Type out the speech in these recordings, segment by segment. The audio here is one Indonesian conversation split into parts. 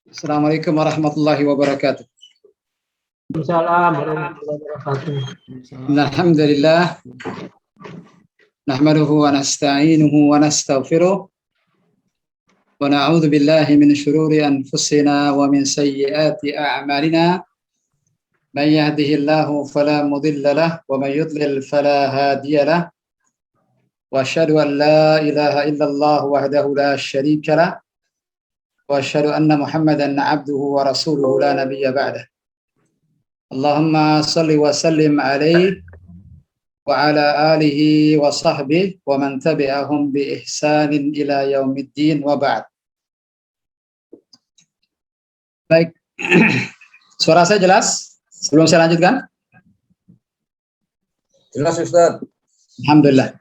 Assalamualaikum warahmatullahi wabarakatuh. Waalaikumsalam warahmatullahi wabarakatuh. Alhamdulillah, nahmaduhu wa nasta'inuhu wa nastaghfiruh wa na'udzu billahi min syururi anfusina wa min sayyiati a'malina. Man yahdihillahu fala mudilla lahu wa man yudlil fala hadiya lahu. Wa asyhadu an la ilaha illallah wahdahu la syarika lahu wa asyhadu anna Muhammadan 'abduhu wa rasuluhu la nabiyya ba'dah. Allahumma salli wa sallim alaihi wa ala alihi wa sahbihi wa man tabi'ahum bi ihsanin ila yaumiddin wa ba'd. Baik, suara saya jelas sebelum saya lanjutkan? Jelas Ustaz. Alhamdulillah.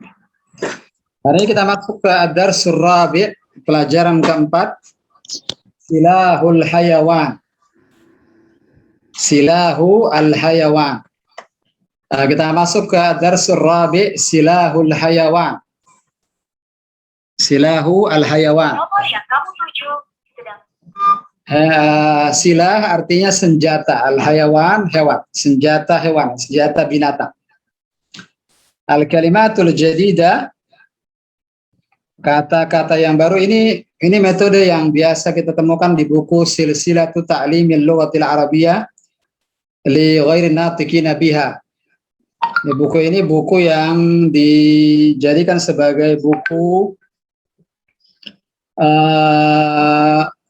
Hari ini kita masuk ke ad-darsul rabi', pelajaran keempat, silahul hayawan. Silahu al-hayawan. Kita masuk ke darsul rabi', silahul hayawan. Silahu al-hayawan. Nomor yang kamu tuju sedang. Silah artinya senjata, al-hayawan hewan, senjata hewan, senjata binatang. Al-kalimatul jadidah, kata-kata yang baru ini metode yang biasa kita temukan di buku Silsilatu Ta'limil Lughatil Arabiyyah li ghairi natiqina biha. Buku ini buku yang dijadikan sebagai buku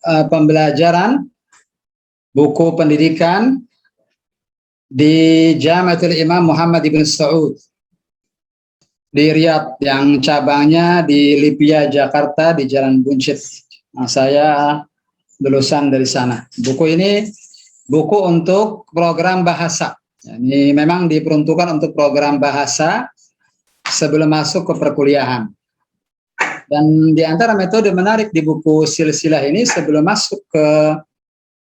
pembelajaran, buku pendidikan di Jamiatul Imam Muhammad ibn Saud di Riyadh, yang cabangnya di Lipia, Jakarta, di Jalan Buncit. Nah, saya lulusan dari sana. Buku ini buku untuk program bahasa. Ini memang diperuntukkan untuk program bahasa sebelum masuk ke perkuliahan. Dan di antara metode menarik di buku silsilah ini, sebelum masuk ke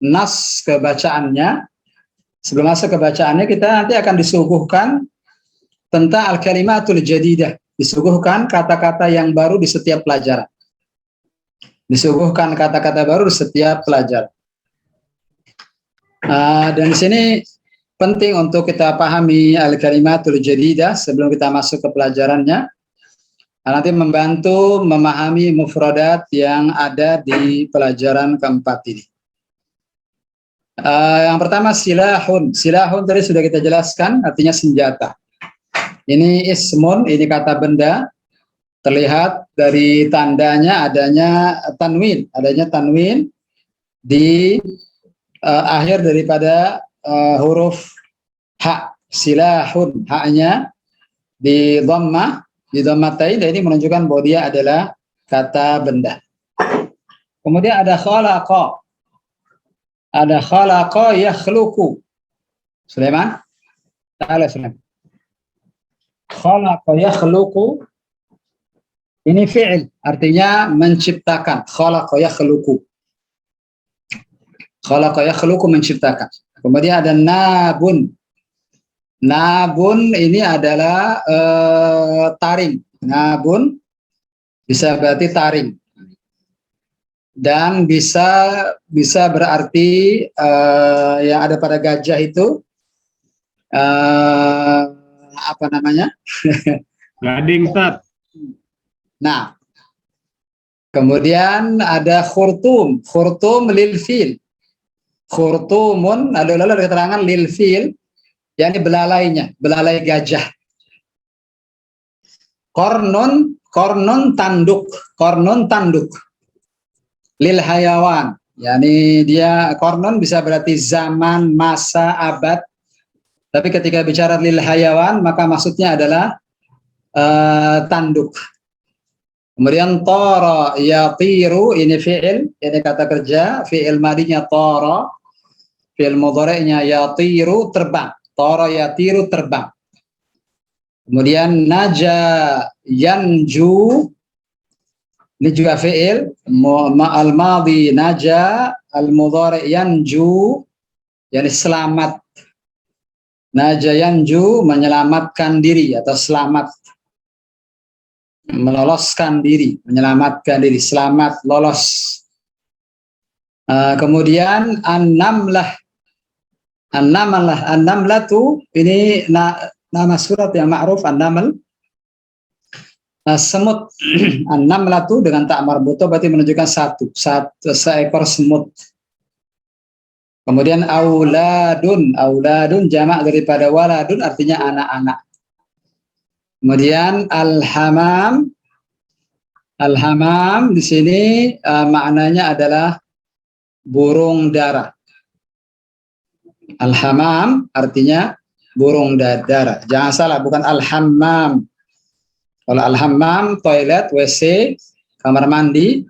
nas, ke bacaannya, sebelum masuk ke bacaannya, kita nanti akan disuguhkan tentang al-kalimatul jadidah, disuguhkan kata-kata yang baru di setiap pelajaran. Disuguhkan kata-kata baru di setiap pelajaran. Dan di sini penting untuk kita pahami al-kalimatul jadidah sebelum kita masuk ke pelajarannya. Nanti membantu memahami mufradat yang ada di pelajaran keempat ini. Yang pertama silahun. Silahun tadi sudah kita jelaskan, artinya senjata. Ini ismun, ini kata benda. Terlihat dari tandanya adanya tanwin di akhir daripada huruf ha. Silahun, haknya di dhammah, di dhammatain, dan ini menunjukkan bahwa dia adalah kata benda. Kemudian ada khalaqa. Ada khalaqa yakhluqu. Sulaiman? Ta'ala Sulaiman. Khalaqa yakhluqu, ini fi'il, artinya menciptakan. Khalaqa yakhluqu. Khalaqa yakhluqu, menciptakan. Kemudian ada nabun. Nabun ini adalah taring. Nabun bisa berarti taring. Dan bisa berarti yang ada pada gajah itu apa namanya? Gading, Tat. Nah, kemudian ada khurtum. Khurtum lil fil. Khurtumun, lalu ada keterangan lil fil, yakni belalainya, belalai gajah. Kornun tanduk. Kornun tanduk. Lil hayawan, yakni dia kornun bisa berarti zaman, masa, abad. Tapi ketika bicara lil hayawan, maka maksudnya adalah tanduk. Kemudian tara yatiru, ini fi'il, ini kata kerja, fi'il madinya tara, fi'il mudhari'nya yatiru, terbang. Tara yatiru, terbang. Kemudian naja yanju, ini juga fi'il, al-madhi naja, al-mudhari' yanju, yani selamat. Naja yanju, menyelamatkan diri atau selamat. Meloloskan diri, menyelamatkan diri, selamat, lolos. Kemudian an-namlatu ini nama surat yang ma'ruf, an-naml. Semut. An-namlatu dengan tak marbuto berarti menunjukkan seekor semut. Kemudian auladun jamak daripada waladun, artinya anak-anak. Kemudian al-hamam di sini maknanya adalah burung dara. Al-hamam artinya burung dara. Jangan salah, bukan al-hammam. Kalau al-hammam toilet, WC, kamar mandi.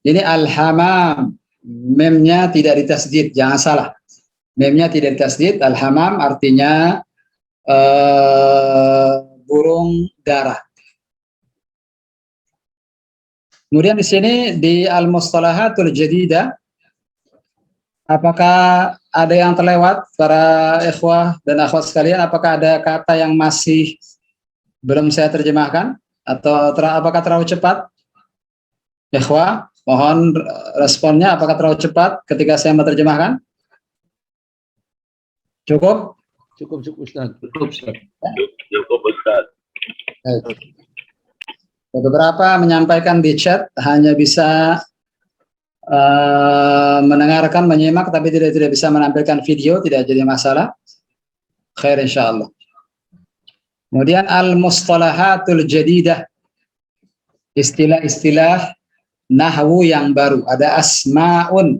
Ini al-hamam, memnya tidak ditasdid, jangan salah. Memnya tidak ditasdid, al-hamam artinya burung dara. Kemudian di sini di al-mustalahatul jadidah, apakah ada yang terlewat para ikhwah dan akhwat sekalian? Apakah ada kata yang masih belum saya terjemahkan atau apakah terlalu cepat? Ikhwah, mohon responnya, apakah terlalu cepat ketika saya menerjemahkan? Cukup? Cukup Ustaz. Cukup Ustaz. Beberapa menyampaikan di chat hanya bisa mendengarkan, menyimak, tapi tidak bisa menampilkan video, tidak jadi masalah. Khair insyaallah. Kemudian al-mustalahatul jadidah, istilah-istilah nahwu yang baru. Ada asma'un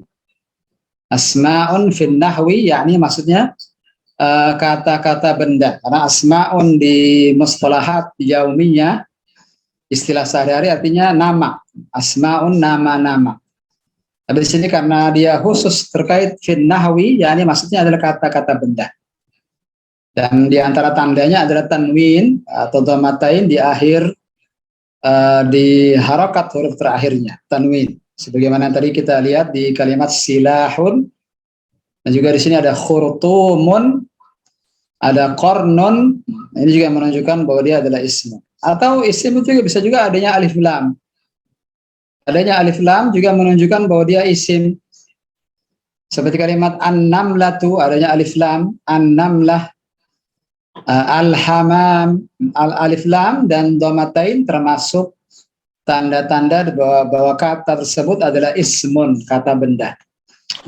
fin nahwi, yakni maksudnya kata-kata benda. Karena asma'un di mustalahat yaumiyah, istilah sehari-hari, artinya nama. Asma'un, nama-nama. Tapi di sini karena dia khusus terkait fin nahwi, yakni maksudnya adalah kata-kata benda. Dan di antara tandanya adalah tanwin atau dhammatain di akhir, di harokat huruf terakhirnya, tanwin. Sebagaimana tadi kita lihat di kalimat silahun, dan juga di sini ada khurtumun, ada qarnun. Ini juga menunjukkan bahwa dia adalah ism. Atau isim itu bisa juga adanya alif lam. Adanya alif lam juga menunjukkan bahwa dia isim. Seperti kalimat an-namlatu, adanya alif lam, an-namlah. Al-hamam, al-alif lam dan dhammatain termasuk tanda-tanda bahwa kata tersebut adalah ismun, kata benda.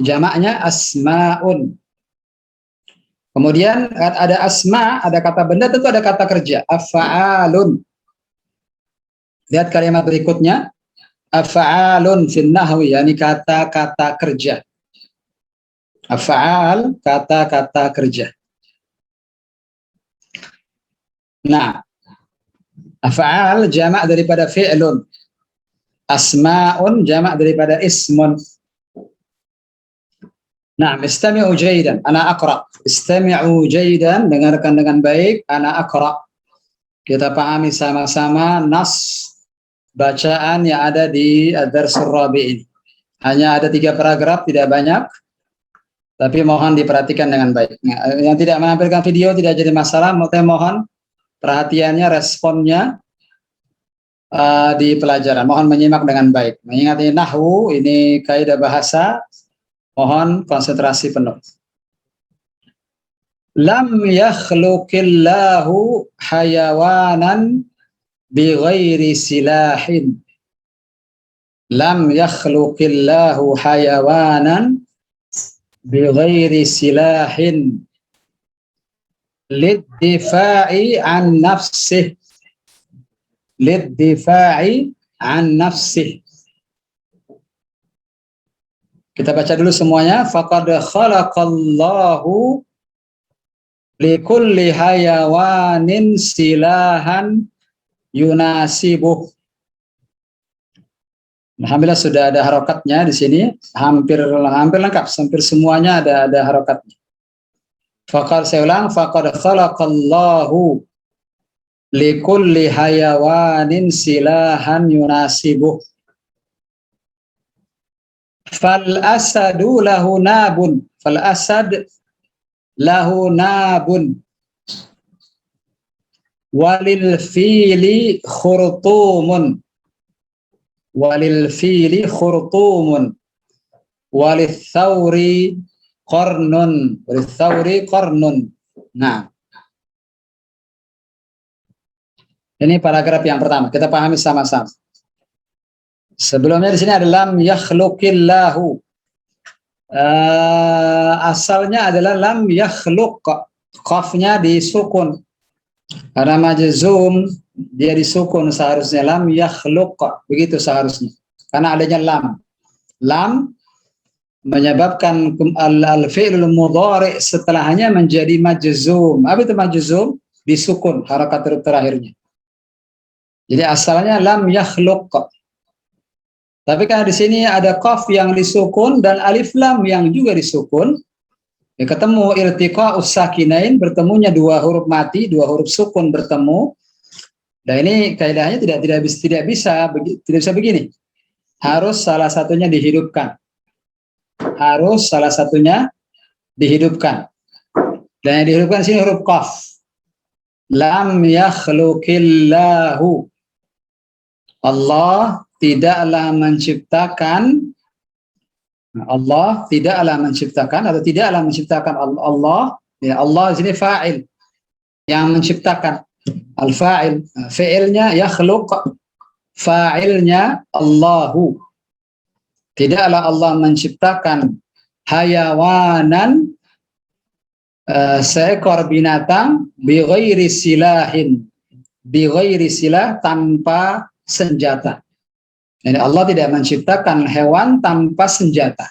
Jamaknya asma'un. Kemudian ada asma, ada kata benda, tentu ada kata kerja, af'alun. Lihat kalimat berikutnya, af'alun fin nahwi, yakni kata-kata kerja. Af'al, kata-kata kerja. Nah, af'al jamak daripada fi'lun. Asma'un jamak daripada ismun. Nah, istami'u jaydan, ana aqra. Istami'u jaydan, dengarkan dengan baik, ana aqra. Kita pahami sama-sama nas bacaan yang ada di ad-darsul rabi' ini. Hanya ada 3 paragraf, tidak banyak. Tapi mohon diperhatikan dengan baik. Nah, yang tidak menampilkan video tidak jadi masalah, mohon perhatiannya, responnya di pelajaran. Mohon menyimak dengan baik. Mengingat ini nahwu, ini kaidah bahasa, mohon konsentrasi penuh. Lam yakhluqillahu hayawanan bighairi silahin. Lam yakhluqillahu hayawanan bighairi silahin. Liddifa'i an nafsih. Liddifa'i an nafsih. Kita baca dulu semuanya. Faqad khalaqallahu likulli hayawanin silahan yunasibuh. Alhamdulillah sudah ada harokatnya di sini. Hampir lengkap. Hampir semuanya ada harokatnya. Faqad, saya ulang, faqad khalaqallahu likulli hayawanin silahan yunasibuh. Fal asadu lahu nabun. Fal asad lahu nabun. Walil fili khurtumun. Walil fili khurtumun. walithawri qarnun. Walithawri qarnun. Nah, ini paragraf yang pertama. Kita pahami sama-sama. Sebelumnya di sini ada lam yakhluqillahu. Asalnya adalah lam yakhluq. Qafnya disukun. Karena majzum dia disukun seharusnya lam yakhluq. Begitu seharusnya. Karena adanya lam. Lam menyebabkan al-fi'lul mudhari' setelahnya menjadi majzum. Apa itu majzum? Disukun harakat huruf terakhirnya. Jadi asalnya lam yakhluq. Tapi karena di sini ada qaf yang disukun dan alif lam yang juga disukun, ya ketemu iltiqa'us sakinain, bertemunya dua huruf mati, dua huruf sukun bertemu. Dan ini kaidahnya tidak bisa begini. Harus salah satunya dihidupkan. Harus salah satunya dihidupkan. Dan yang dihidupkan di sini huruf qaf. Lam yakhluqillahu. Allah tidaklah menciptakan Allah, ya Allah di sini fa'il yang menciptakan, al-fa'il, fi'ilnya yakhluq, fa'ilnya Allahu. Tidaklah Allah menciptakan hayawanan, seekor binatang, bi ghairi silah, tanpa senjata. Jadi Allah tidak menciptakan hewan tanpa senjata.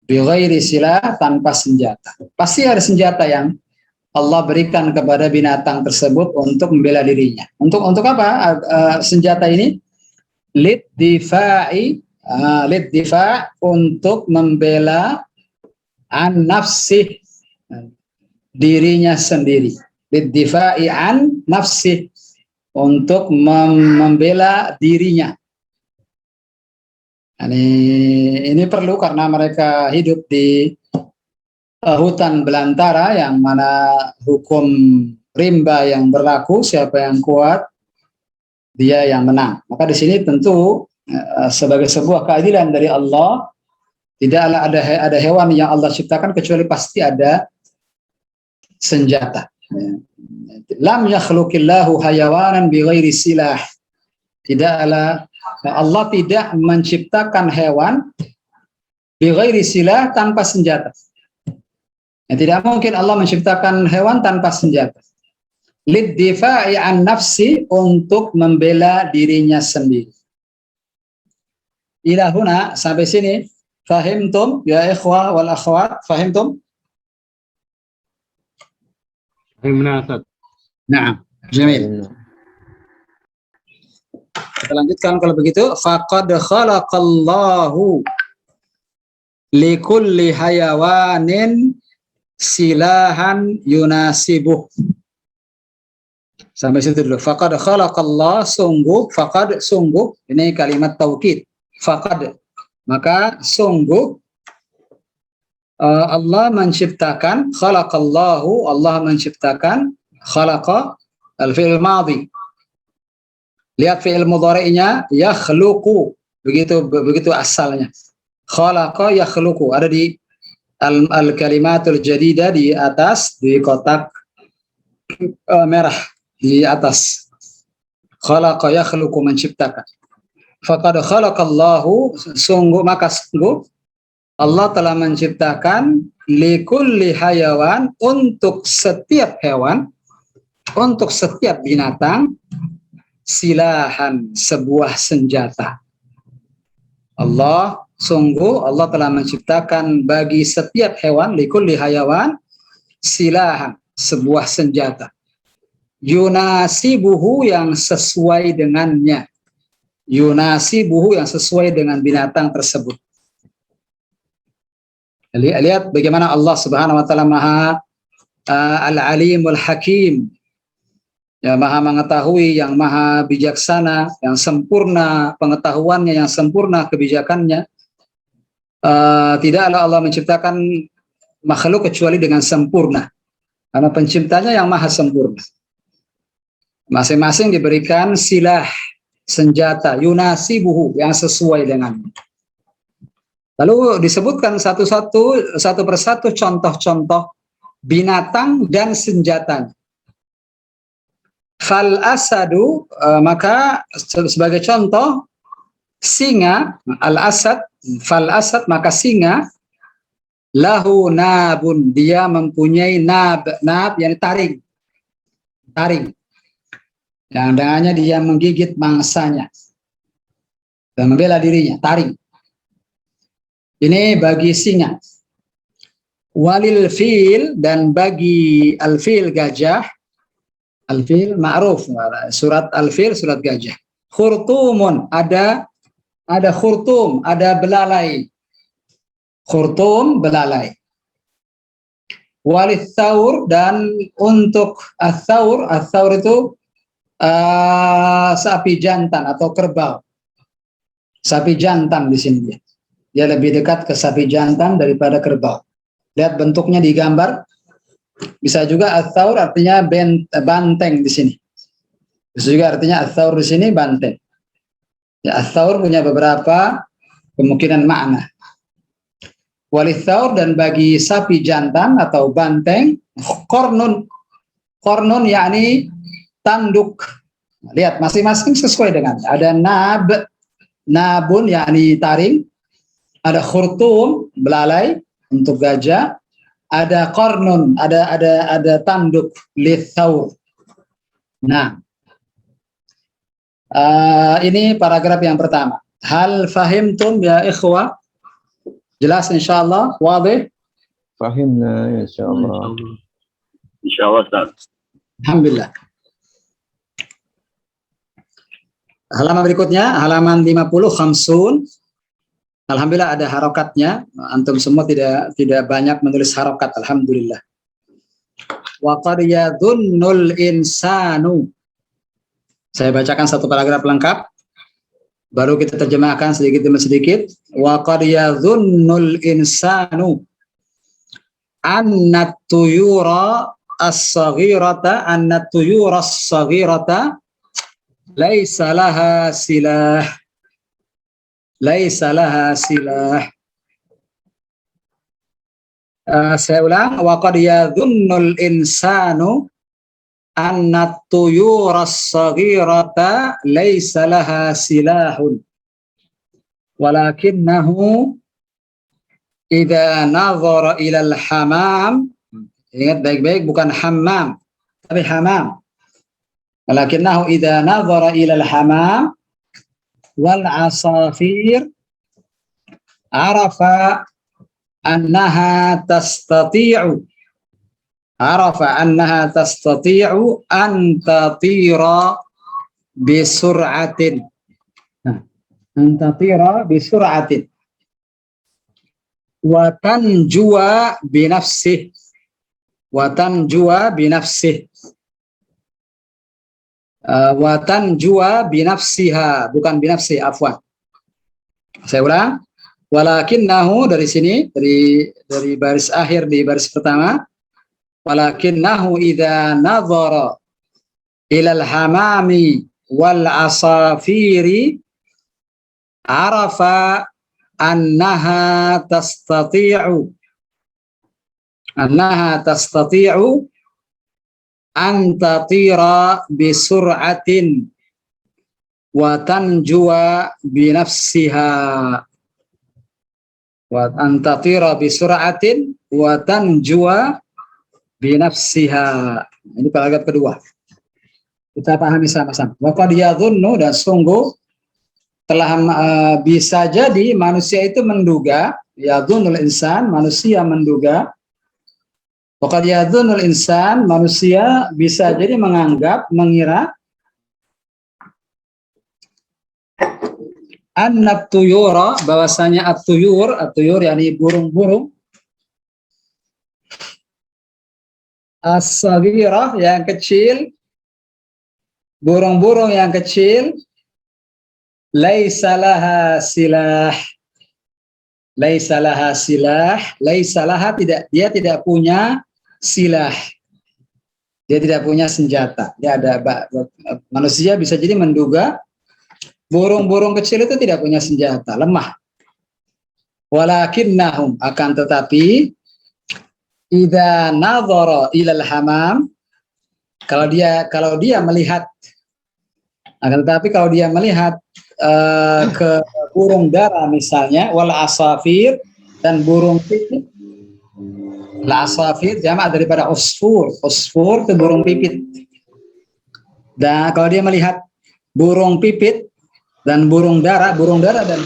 Bi ghairi silah, tanpa senjata. Pasti ada senjata yang Allah berikan kepada binatang tersebut untuk membela dirinya. Untuk apa senjata ini? Lid difa', untuk membela an nafsih, dirinya sendiri. Lid difa'i an nafsih, untuk membela dirinya. Ini perlu karena mereka hidup di hutan belantara yang mana hukum rimba yang berlaku, siapa yang kuat dia yang menang. Maka di sini tentu sebagai sebuah keadilan dari Allah, tidaklah ada hewan yang Allah ciptakan kecuali pasti ada senjata. Lam yakhluqillahu hayawanan bighairi silah. Tidaklah Allah tidak menciptakan hewan bighairi silah, tanpa senjata. Ya, tidak mungkin Allah menciptakan hewan tanpa senjata. Lid difa'i an nafsi, untuk membela dirinya sendiri. Ila huna, sampai sini fahimtum ya ikhwah wal akhwat, fahimtum? Fahimna, Ustaz. Na'am, jamil. Kita lanjutkan kalau begitu. Faqad khalaqallahu likulli hayawanin silahan yunasibuh. Sampai situ dulu. Faqad khalaqallah, sungguh, faqad, sungguh, ini kalimat taukid. Faqad, maka sungguh Allah menciptakan, khalaqallahu, Allah menciptakan, khalaqa al-fi'il madhi. Lihat fi'il mudhari'nya, yakhluqu, begitu asalnya. Khalaqa yakhluqu, ada di al-kalimatul jadidah di atas, di kotak merah di atas. Khalaqa yakhluqu, menciptakan. Faqad khalaqallahu, sungguh, maka sungguh Allah telah menciptakan likulli hayawan, untuk setiap hewan, untuk setiap binatang, silahan, sebuah senjata. Allah, sungguh Allah telah menciptakan bagi setiap hewan, likulli hayawan, silahan, sebuah senjata. Yunasibuhu, yang sesuai dengannya. Yunasibuhu, yang sesuai dengan binatang tersebut. Lihat bagaimana Allah Subhanahu wa taala Maha Al-Alimul Hakim, ya, Maha mengetahui, yang Maha bijaksana, yang sempurna pengetahuannya, yang sempurna kebijakannya. Tidaklah Allah menciptakan makhluk kecuali dengan sempurna, karena penciptanya yang Maha sempurna. Masing-masing diberikan silah, senjata, yunasibuhu, yang sesuai dengannya. Lalu disebutkan satu persatu contoh-contoh binatang dan senjata. Fal asadu, maka sebagai contoh singa, al asad, fal asad, maka singa, lahu nabun, dia mempunyai nab yang taring yang dengannya dia menggigit mangsanya dan membela dirinya, taring. Ini bagi singa. Walil fil, dan bagi al fil gajah. Al fil ma'ruf, surat al fil surat gajah. Khurtumun, ada khurtum, ada belalai. Khurtum, belalai. Walith thaur, dan untuk ats-tsaur itu sapi jantan atau kerbau. Sapi jantan di sini dia lebih dekat ke sapi jantan daripada kerbau. Lihat bentuknya di gambar. Bisa juga ats-tsaur artinya banteng di sini. Bisa juga artinya ats-tsaur di sini banteng. Ya, ats-tsaur punya beberapa kemungkinan makna. Walith-tsaur, dan bagi sapi jantan atau banteng, kornun yakni tanduk. Lihat masing-masing sesuai dengan. Ada nabun yakni taring, ada khurtum belalai untuk gajah, ada kornun, ada tanduk lith-tsaur. Nah, ini paragraf yang pertama. Hal fahimtum ya ikhwah? Jelas insyaallah, wadih? Fahimna insyaallah. Insyaallah, Ustaz. Alhamdulillah. Halaman berikutnya, halaman 50, khamsun. Alhamdulillah ada harokatnya. Antum semua tidak banyak menulis harokat. Alhamdulillah. Wa qad yadhunnul insanu. Saya bacakan satu paragraf lengkap. Baru kita terjemahkan sedikit demi sedikit. Wa qad yadhunnul insanu annat tuyura as-saghirata laisa laha silah. Laisa laha silah. Saya ulang. Wa qad yadhunnul insanu anna tuyura as-saghirata laisa laha silahun walakinnahu idza nadhara ila al-hamam, ingat baik-baik, bukan hammam tapi hamam. Walakinnahu idza nadhara ila al-hamam wal asafir arafa annaha tastati'u an tatira bisur'atin. An tatira bisur'atin wa tanjuwa binafsih wa tanjuwa binafsiha, bukan binafsi, afwan. Saya ulang. Walakinnahu, dari sini, dari baris akhir di baris pertama. Walakinnahu idza nadhara ilal hamami wal asafiri arafa annaha tastati'u an tatira bisur'atin wa tanjuwa binafsiha. Wa an tatira bisur'atin wa tanjuwa binafsiha. Ini paragraf kedua. Kita pahami sama-sama. Wa qad yadhunnu, dan sungguh telah bisa jadi manusia itu menduga, yadhunnul insan, manusia menduga. Wa qad yadhunnul insan, manusia bisa jadi menganggap, mengira annat tuyura, bahwasanya at-tuyur yakni burung-burung, as-saghirah yang kecil, burung-burung yang kecil, laisa laha silah. Laisa laha silah, laisa laha, dia tidak punya silah. Dia tidak punya senjata. Dia ada manusia bisa jadi menduga burung-burung kecil itu tidak punya senjata, lemah. Walakinnahum, akan tetapi, idza nadhara ilal hamam, kalau dia melihat, akan tetapi kalau dia melihat ke burung dara misalnya, wal asafir, dan burung pipit. Al asafir jamak daripada usfur. Usfur itu burung pipit. Dan kalau dia melihat burung pipit dan burung dara dan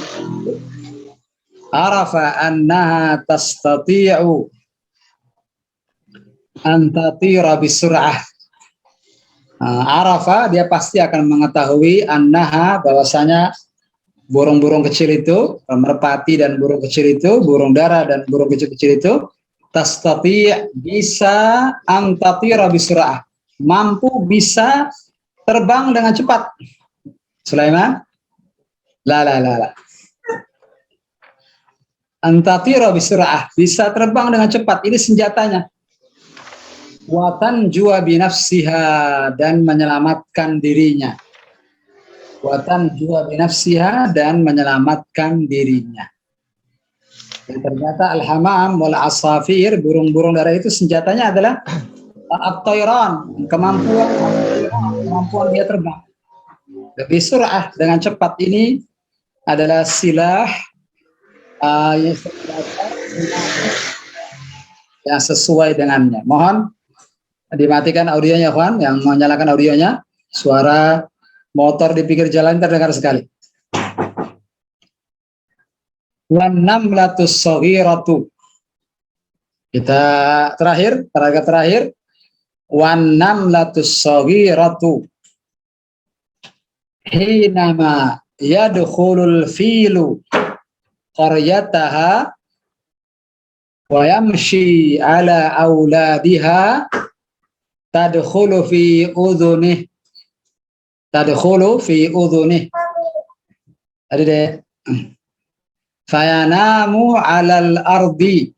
arafa annaha tastati'u an tatira bisur'ah. Arafa, dia pasti akan mengetahui annaha, bahwasanya burung-burung kecil itu, merpati dan burung kecil itu, burung dara dan burung kecil-kecil itu, tastati', bisa an tatira bisur'ah, mampu bisa terbang dengan cepat. Sulaiman? La. Antatira bisur'ah, bisa terbang dengan cepat, ini senjatanya. Watan jua binafsiha, dan menyelamatkan dirinya. Watan jua binafsiha, dan menyelamatkan dirinya. Dan ternyata al-hamam wal asafir, burung-burung dara itu senjatanya adalah at-tayran, kemampuan dia terbang. Lebih surah, dengan cepat, ini adalah silah yang sesuai dengannya. Mohon dimatikan audionya, Juan, yang menyalakan audionya. Suara motor di pinggir jalan terdengar sekali. Wan namlatus saghiratu. Kita paragraf terakhir. Wan namlatus saghiratu. Hinama yadkhulul filu qaryataha wa yamshi ala auladiha tadkhulu fi udhunih. Tadi deh. Fayanamu alal ardi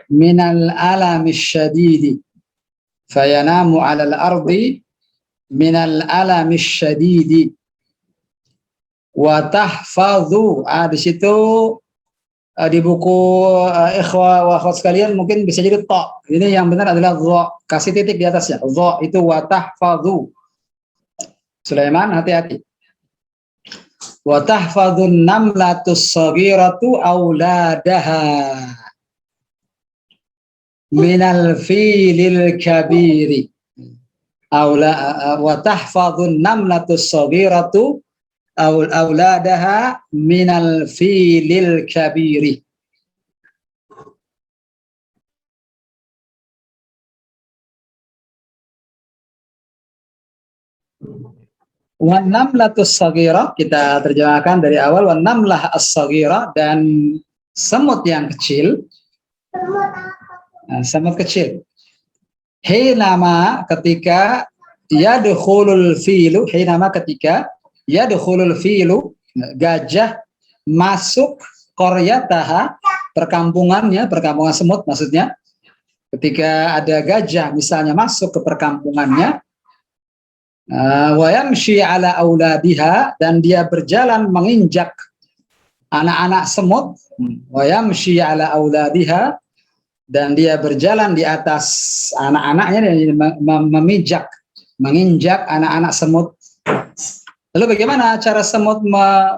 minal alamis syadidi. Fayanamu alal ardi minal alamis syadidi. Wa tahfadhu. Di situ di buku ikhwah wa akhwat sekalian mungkin bisa jadi ta. Ini yang benar adalah dha, kasih titik di atasnya. Dha itu wa tahfadhu. Sulaiman, hati-hati. Wa tahfadhun namlatus saghiratu auladaha minal filil kabiri. Wa tahfadhun namlatus saghiratu auladaha minal filil kabiri. Wan namlatus saghira, kita terjemahkan dari awal. Wan namlah as-saghira, dan semut yang kecil. Semut kecil. Hinama, ketika yadkhulul filu, hinama, ketika yadkhulul filu, gajah masuk qaryataha, perkampungan semut maksudnya. Ketika ada gajah misalnya masuk ke perkampungannya, wa yamshi ala auladiha, dan dia berjalan menginjak anak-anak semut. Wa yamshi ala auladiha, dan dia berjalan di atas anak-anaknya, dan menginjak anak-anak semut. Lalu bagaimana cara semut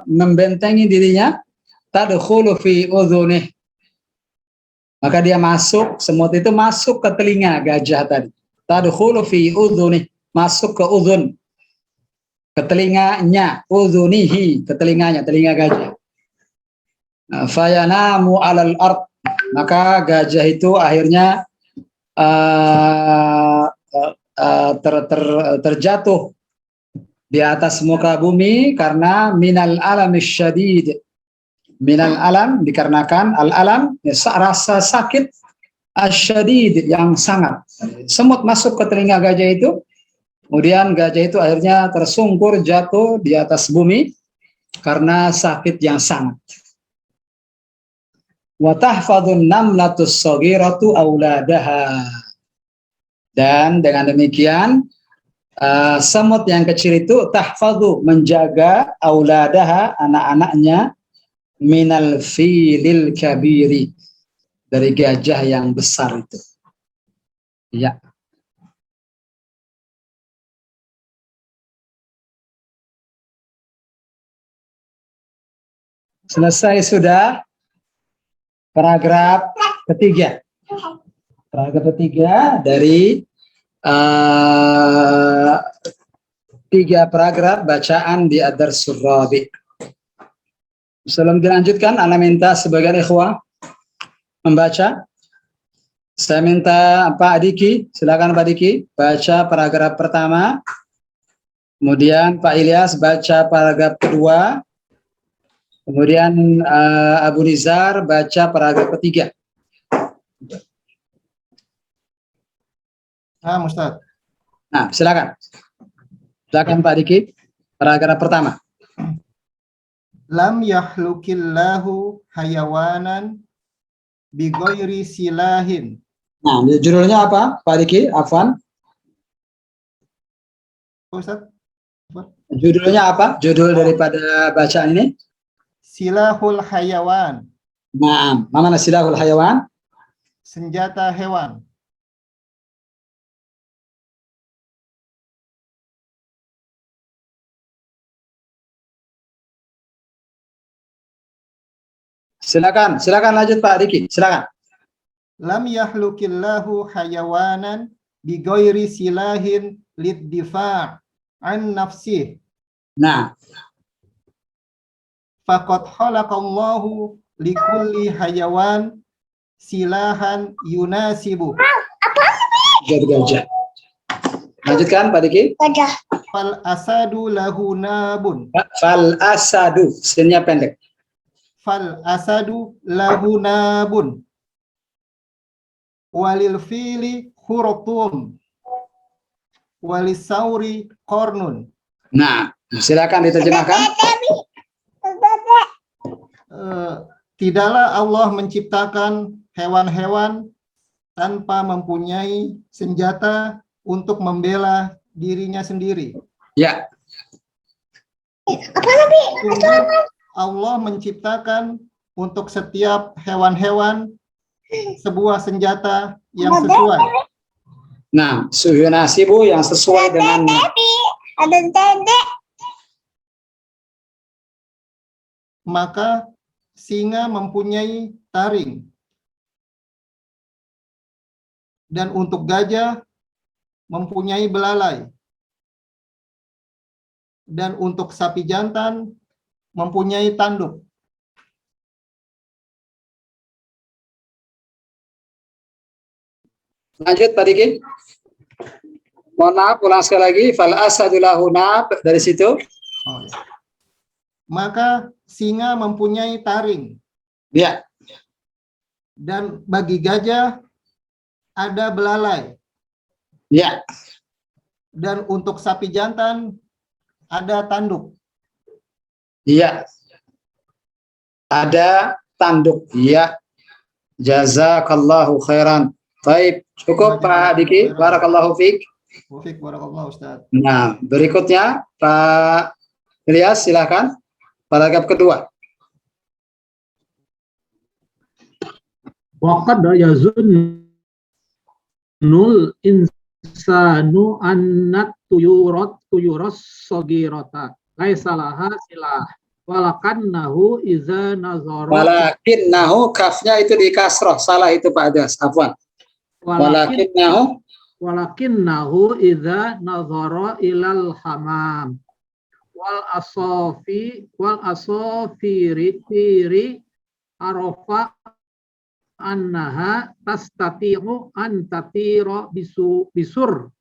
membentengi dirinya? Tadkhulu fi udhunih. Maka dia semut itu masuk ke telinga gajah tadi. Tadkhulu fi udhunih, masuk ke udhun, ke telinganya. Udhunihi, ke telinganya, telinga gajah. Fayanamu alal ard, maka gajah itu akhirnya terjatuh di atas muka bumi karena minal alamis syadid. Minal alam, dikarenakan al-alam, rasa sakit, asyadid, yang sangat. Semut masuk ke telinga gajah itu, kemudian gajah itu akhirnya tersungkur jatuh di atas bumi karena sakit yang sangat. Wa tahfadhun namlatus saghiratu auladaha. Dan dengan demikian semut yang kecil itu tahfadhu, menjaga auladaha, anak-anaknya, minal filil kabiri, dari gajah yang besar itu. Ya. Selesai sudah paragraf ketiga. Paragraf ketiga dari 3 paragraf bacaan di Ad-Darsul Rabi'. Sebelum dilanjutkan, ana minta sebagian ikhwah membaca. Saya minta Pak Diki, silakan Pak Diki baca paragraf pertama. Kemudian Pak Ilyas baca paragraf kedua. Kemudian Abu Nizar baca paragraf ketiga. Ustaz. Nah, silakan. Silakan Pak Diki, paragraf pertama. Lam yahlukillahu hayawanan bighairi silahin. Nah, judulnya apa, Pak Diki? Afwan. Ustaz, Judulnya apa? Judul daripada bacaan ini? silahul hayawan, Nah, mana silahul hayawan? senjata hewan. Silakan lanjut Pak Diki. Silakan. Lam yahlukillahu hayawanan bighairi silahin lid-difa' an nafsih. Nah, Faqad khalaqallahu likulli hayawan silahan yunasibu. gajah. Lanjutkan Pak Diki. Fal asadu lahu nabun. Fal asadu, sinnya pendek. Fal asadu lahu nabun. Walil fili khurutun. Walis sauri kornun. Nah, silakan diterjemahkan. Tidaklah Allah menciptakan hewan-hewan tanpa mempunyai senjata untuk membela dirinya sendiri. Ya. Sungguh Allah menciptakan untuk setiap hewan-hewan sebuah senjata yang sesuai. Nah, suhunasibu yang sesuai dengan Maka singa mempunyai taring. Dan untuk gajah mempunyai belalai. Dan untuk sapi jantan mempunyai tanduk. Lanjut Pak Diki. Mohon maaf, ulang sekali lagi. Fal asadu lahu nab, dari situ. Maka singa mempunyai taring. Ya. Dan bagi gajah ada belalai. Ya. Dan untuk sapi jantan ada tanduk. Iya. Ada tanduk. Iya. Jazakallahu khairan. Baik, cukup Pak Diki. Barakallahu fiik. Wafik barakallahu Ustaz. Nah, berikutnya Pak Ilyas, silakan. Paragraf kedua. Waqad yazunnul insanu annat tuyuras sagirata laisa laha silah walakannahu iza nazara Walakinnahu, kafnya itu di kasroh, salah itu Pak Adas, afwan. Walakinnahu iza nazara ilal hamam wal asafiri arafa annaha tastati'u an tatira bisur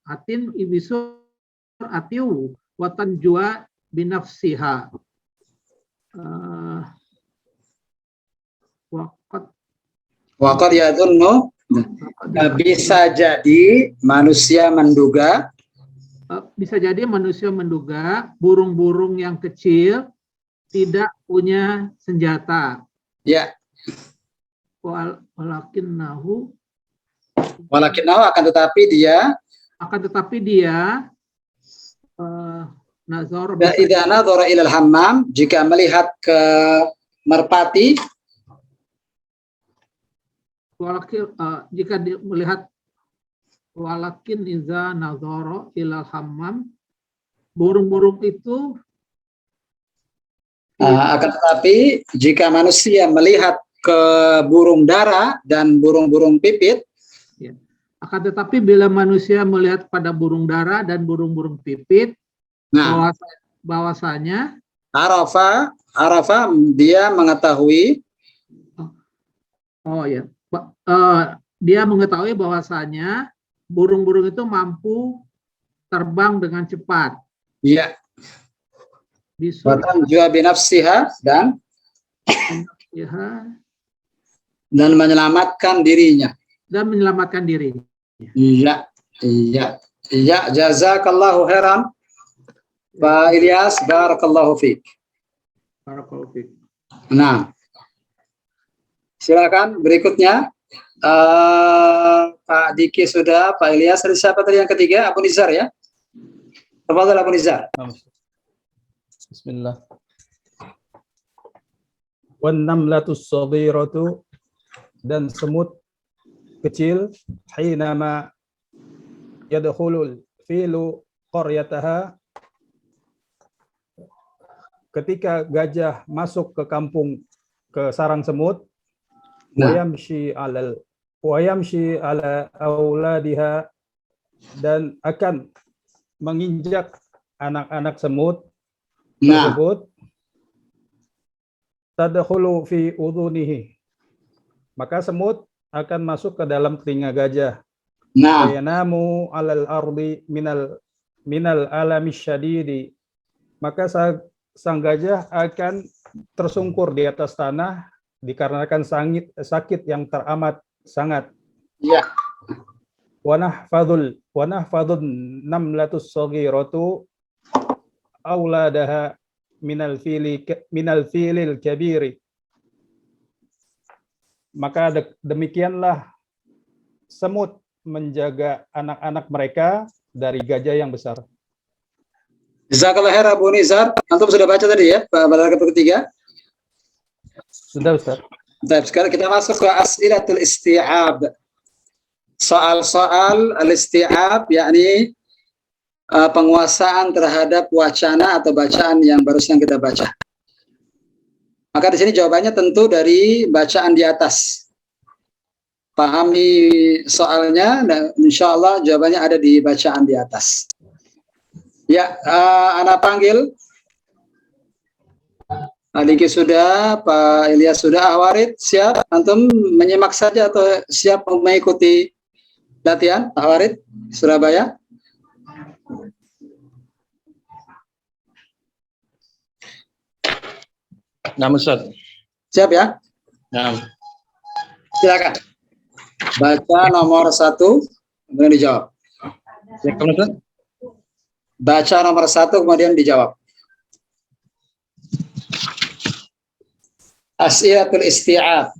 atiu wa tanjua binafsiha. Waqad yadhunnu, bisa jadi manusia menduga burung-burung yang kecil tidak punya senjata. Ya. Walakinnahu akan tetapi dia nazar idza nadhara ilal hammam, jika melihat ke merpati. Jika melihat walakin iza nazara ilal hammam, burung-burung itu Akan tetapi jika manusia melihat ke burung dara dan burung-burung pipit, akan tetapi bila manusia melihat pada burung dara dan burung-burung pipit, nah, bahwasanya arafa dia mengetahui, dia mengetahui bahwasanya burung-burung itu mampu terbang dengan cepat. ya, watan jua binafsiha dan menyelamatkan dirinya. Iya, jazakallahu khairan Pak Ilyas, barakallahu fiik. Nah, silakan berikutnya. Pak Diki sudah, Pak Ilyas, siapa tadi yang ketiga? Abu Nizar ya? Tafadhal Abu Nizar. Bismillah. Wan namlatus saghiratu, dan semut kecil, hinama yadkhulul filu qaryataha, ketika gajah masuk ke kampung, ke sarang semut, wayamshi ala auladiha, dan akan menginjak anak-anak semut tersebut, tadkhulu fi udhunihi, maka semut akan masuk ke dalam telinga gajah. Yanamu alal ardi minal alami syadidi, maka sang gajah akan tersungkur di atas tanah dikarenakan sakit yang teramat sangat. Ya. Wa nahfadhun namlatus saghiratu auladaha minal filil kabiri, maka demikianlah semut menjaga anak-anak mereka dari gajah yang besar. Jazakallah khair Abu Nizar. Antum sudah baca tadi ya, paragraf ketiga? Sudah, Ustaz. Baik, sekarang kita masuk ke as'ilatul isti'ab. Soal-soal al-isti'ab, yakni penguasaan terhadap wacana atau bacaan yang barusan kita baca. Maka di sini jawabannya tentu dari bacaan di atas. Pahami soalnya, dan insya Allah jawabannya ada di bacaan di atas. Ya, Anda panggil. Adiki sudah, Pak Ilyas sudah, Ahwarid siap? Antum menyimak saja atau siap mengikuti latihan? Ahwarid, Surabaya. Nah, Ustaz. Siap ya? Nah. Silakan. Baca nomor 1, kemudian dijawab. Ya, Ustaz. Baca nomor 1, kemudian dijawab. As'ilatul isti'ab.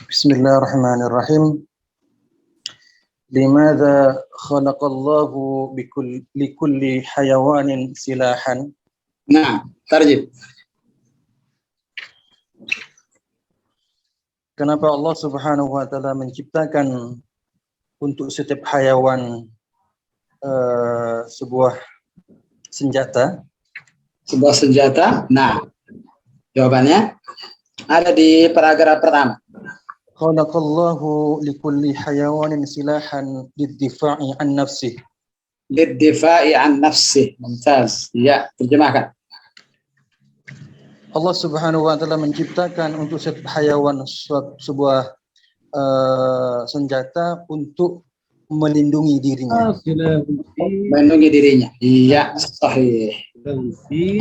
Bismillahirrahmanirrahim. Limadza khalaqallahu likulli hayawanin silahan. Nah, tarjim. Kenapa Allah Subhanahu wa taala menciptakan untuk setiap hayawan sebuah senjata? Sebuah senjata. Nah, jawabannya ada di paragraf pertama. Khalaqallahu likulli hayawanin silahan liddifa'i an nafsih. Liddifa'i an nafsih. Mumtaz. Ya, terjemahkan. Allah Subhanahu wa taala menciptakan untuk setiap hayawan sebuah senjata untuk melindungi dirinya. Melindungi dirinya. Iya, sahih.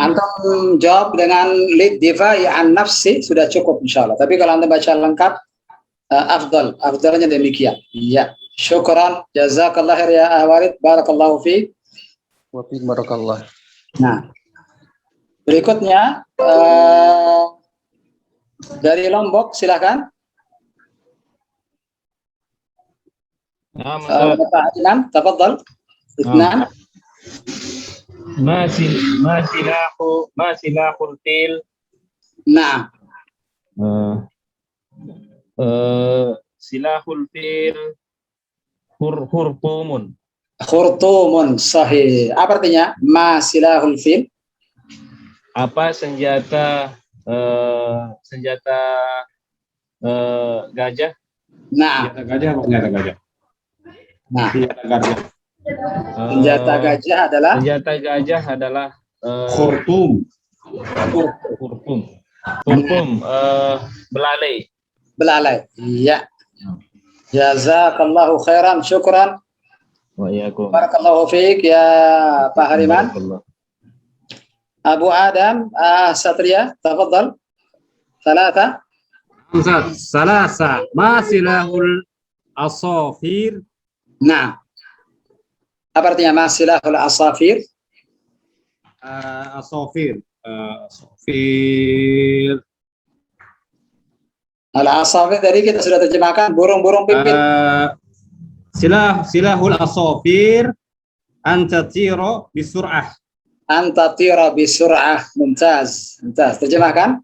Antum jawab dengan liddifa'i an nafsi sudah cukup insyaallah. Tapi kalau antum baca lengkap afdalnya demikian. Iya. Syukran, jazakallah khair ya Ahwarid, barakallahu fiik. Wa fiik barakallah. Nah, berikutnya dari Lombok silakan. نعم أستاذ. إمام تفضل. اثنان. ما سلاح الفيل. نعم. سلاح الفيل خرطوم. Khurtumun, sahih. Apa artinya? Ma silahul fil. Apa senjata gajah? Nah, Senjata gajah apa senjata gajah? nah, Senjata gajah. senjata gajah adalah Senjata gajah adalah Khurtum. khurtum, belalai. belalai. Iya. Jazakallahu khairan, syukran. Wa iyyakum. Barakallahu fiik ya Pak Hariman. Abu Adam, Satria, tafadhal. Thalatha. Salasa, ma silahul asafir. Nah. Apa artinya ma silahul asafir? Asafir. Al-asafir tadi kita sudah terjemahkan burung-burung pipit. Silahul asafir antatira bisur'ah. Antatira bisur'ah. Mumtaz. Mumtaz. Terjemahkan.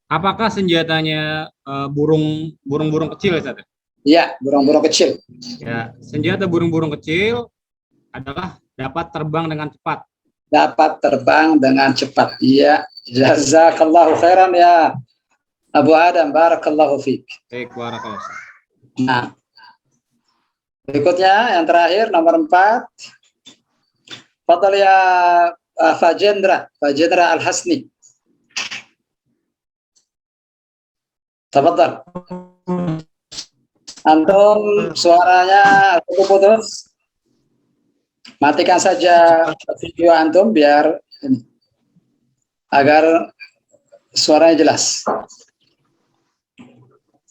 Apakah senjatanya burung-burung kecil ya, Ustaz? Iya, burung-burung kecil. Ya, senjata burung-burung kecil adalah dapat terbang dengan cepat. Dapat terbang dengan cepat. Iya. Jazakallahu khairan ya Abu Adam, barakallahu fiik. Baik, barakallahu. Nah, berikutnya yang terakhir nomor 4. Fadal ya Fajendra Al-Hasni. Tafadhal. Antum suaranya putus. Matikan saja video antum biar ini, agar suaranya jelas.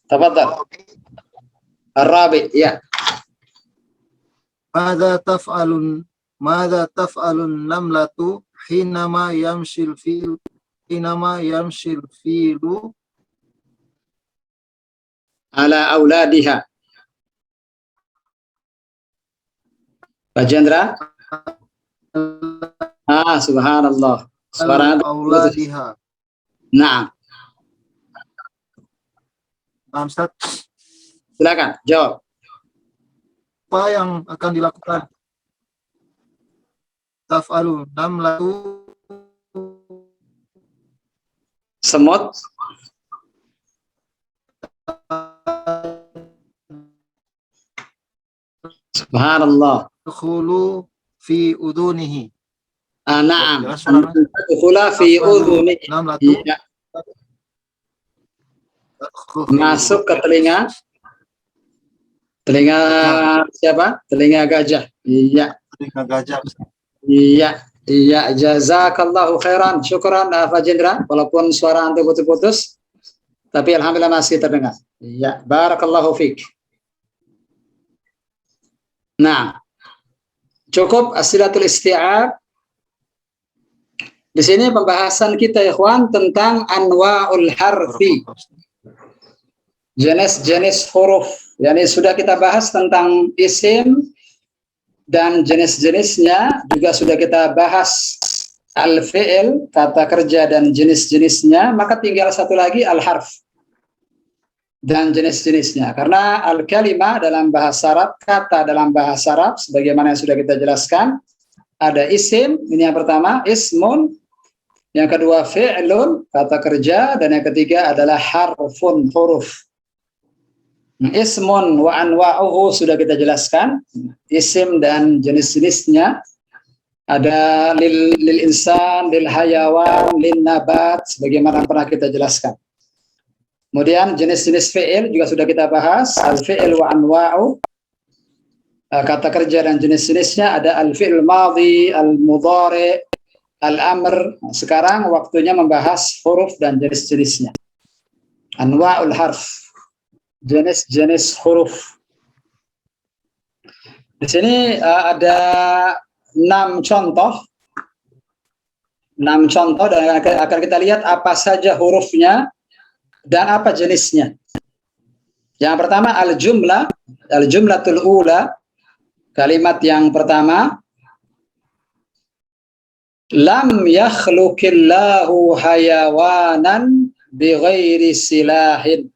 Tafadhal. Ar-Rabi, ya. Mada taf'alun namlatu hinama yamshil filu Ala auladiha. Pak Jendra. Subhanallah. Suara auladiha. Nah, Ustaz, silakan jawab. apa yang akan dilakukan? Taf'alun namlatu Semut. Subhanallah. khulu fi udunihi. Na'am. Jelas suaranya? Khula fi udhuni. Namlatu Iya. Masuk ke telinga siapa? Telinga gajah. Iya. telinga gajah. Iya. Jazakallahu khairan. Syukran Pak Jendra. Walaupun suara antum putus-putus, tapi alhamdulillah masih terdengar. Iya. Barakallahu fiik. Nah, cukup asilatul isti'ab. Di sini pembahasan kita ikhwan tentang anwa'ul harfi. Jenis-jenis huruf. Yani sudah kita bahas tentang isim dan jenis-jenisnya, juga sudah kita bahas al-fi'il, kata kerja dan jenis-jenisnya, maka tinggal satu lagi al-harf dan jenis-jenisnya. Karena al-kalimah dalam bahasa Arab, kata dalam bahasa Arab, sebagaimana yang sudah kita jelaskan, ada isim, ini yang pertama, ismun, yang kedua fi'lun, kata kerja, dan yang ketiga adalah harfun, huruf. Ismun wa anwa'uhu sudah kita jelaskan, isim dan jenis-jenisnya. Ada lil insan, lil hayawan, lil nabat, sebagaimana pernah kita jelaskan. Kemudian jenis-jenis fi'il juga sudah kita bahas, al-fi'il wa anwa'u, kata kerja dan jenis-jenisnya. Ada al-fi'il madhi, al-mudhari, al-amr. Sekarang waktunya membahas huruf dan jenis-jenisnya. Anwa'ul harf, jenis-jenis huruf. Di sini ada 6 contoh. 6 contoh dan akan kita lihat apa saja hurufnya dan apa jenisnya. Yang pertama al-jumlatul ula, kalimat yang pertama, lam yakhluqillahu hayawanan bighairi silahin.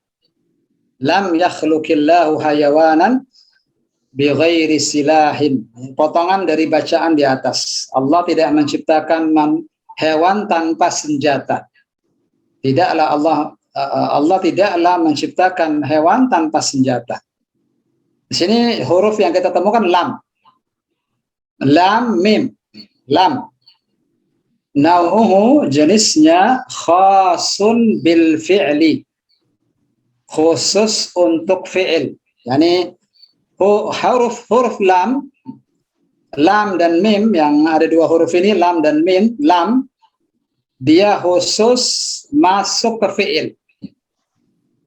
Lam yakhluqillahu hayawanan bighairi silahin. Potongan dari bacaan di atas. Allah tidak menciptakan hewan tanpa senjata. Tidaklah Allah tidaklah menciptakan hewan tanpa senjata. Di sini huruf yang kita temukan lam. Lam mim. Lam. Nau'uhu jenisnya khasun bil fi'li. Khusus untuk fi'il. Yani huruf lam dan mim, yang ada dua huruf ini, lam dan mim, lam dia khusus masuk ke fi'il.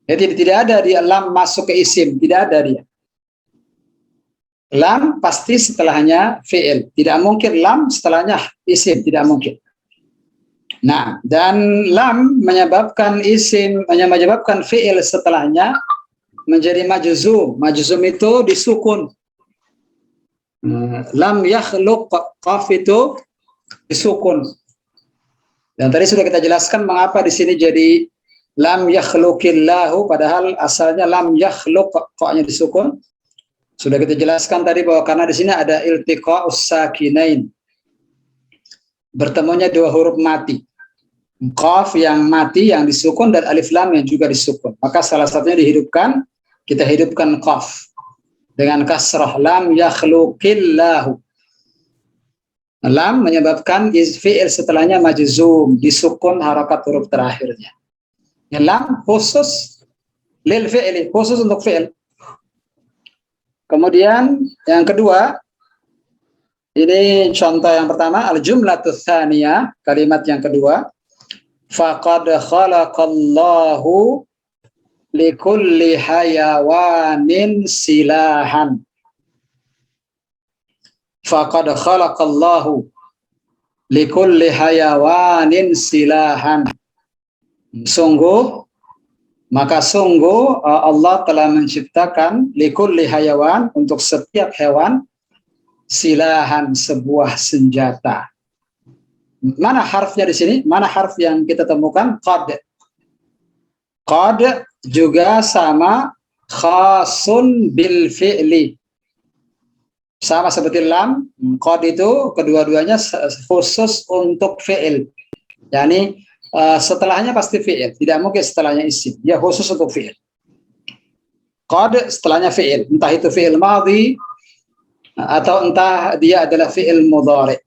Jadi tidak ada dia lam masuk ke isim, tidak ada dia. Lam pasti setelahnya fi'il, tidak mungkin lam setelahnya isim, tidak mungkin. Nah, dan lam menyebabkan isim, menyebabkan fi'il setelahnya menjadi majzum. Majzum itu disukun. Lam yakhluq, qaf itu disukun. Dan tadi sudah kita jelaskan mengapa di sini jadi lam yakhluqillahu, padahal asalnya lam yakhluq, qa-nya disukun. Sudah kita jelaskan tadi bahwa karena di sini ada iltiqa'us sakinain. Bertemunya dua huruf mati. Qaf yang mati yang disukun dan alif lam yang juga disukun. Maka salah satunya dihidupkan, kita hidupkan qaf dengan kasrah, lam yakhluqillahu. Lam menyebabkan fi'il setelahnya majzum, disukun harakat huruf terakhirnya. Yang lam khusus lil fi'li, khusus untuk fi'il. Kemudian yang kedua, ini contoh yang pertama, al-jumlatus tsaniyah, kalimat yang kedua, faqad khalaqallahu likulli hayawanin silahan. Faqad khalaqallahu likulli hayawanin silahan. Sungguh Allah telah menciptakan likulli hayawan, untuk setiap hewan, silahan, sebuah senjata. Mana harfnya di sini? Mana harf yang kita temukan? Qad. Qad juga sama khasun bil fi'li. Sama seperti lam, qad itu kedua-duanya khusus untuk fi'il. Yani setelahnya pasti fi'il, tidak mungkin setelahnya isim. Dia khusus untuk fi'il. Qad setelahnya fi'il, entah itu fi'il madhi atau entah dia adalah fi'il mudhari'.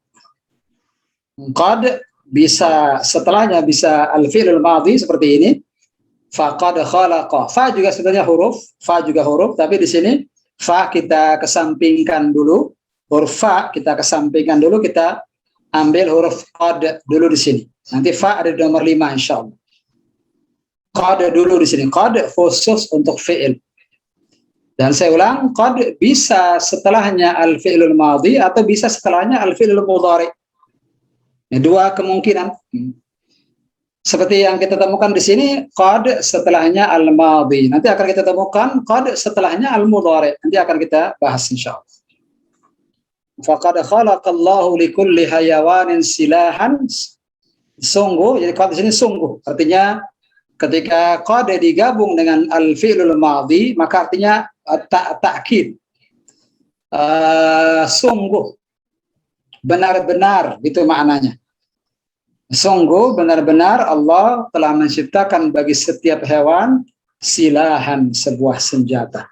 Qad bisa setelahnya bisa al-fi'lul madhi seperti ini. Faqad khalaqa. Fa juga sebenarnya huruf, fa juga huruf, tapi di sini fa kita kesampingkan dulu. Huruf fa kita kesampingkan dulu, kita ambil huruf qad dulu di sini. Nanti fa ada di nomor 5 insyaallah. Qad dulu di sini. Qad khusus untuk fi'il. Dan saya ulang, qad bisa setelahnya al-fi'lul madhi atau bisa setelahnya al-fi'lul mudhari'. Dua kemungkinan. Seperti yang kita temukan di sini, qad setelahnya al-madhi. Nanti akan kita temukan qad setelahnya al-mudhari'. Nanti akan kita bahas insyaallah. Faqad khalaqallahu likulli hayawanin silahan. Sungguh, jadi qad di sini sungguh. Artinya ketika qad digabung dengan al-fi'lul madhi, maka artinya ta'kid. Sungguh. Benar-benar, itu maknanya. Sungguh benar-benar Allah telah menciptakan bagi setiap hewan silahan, sebuah senjata.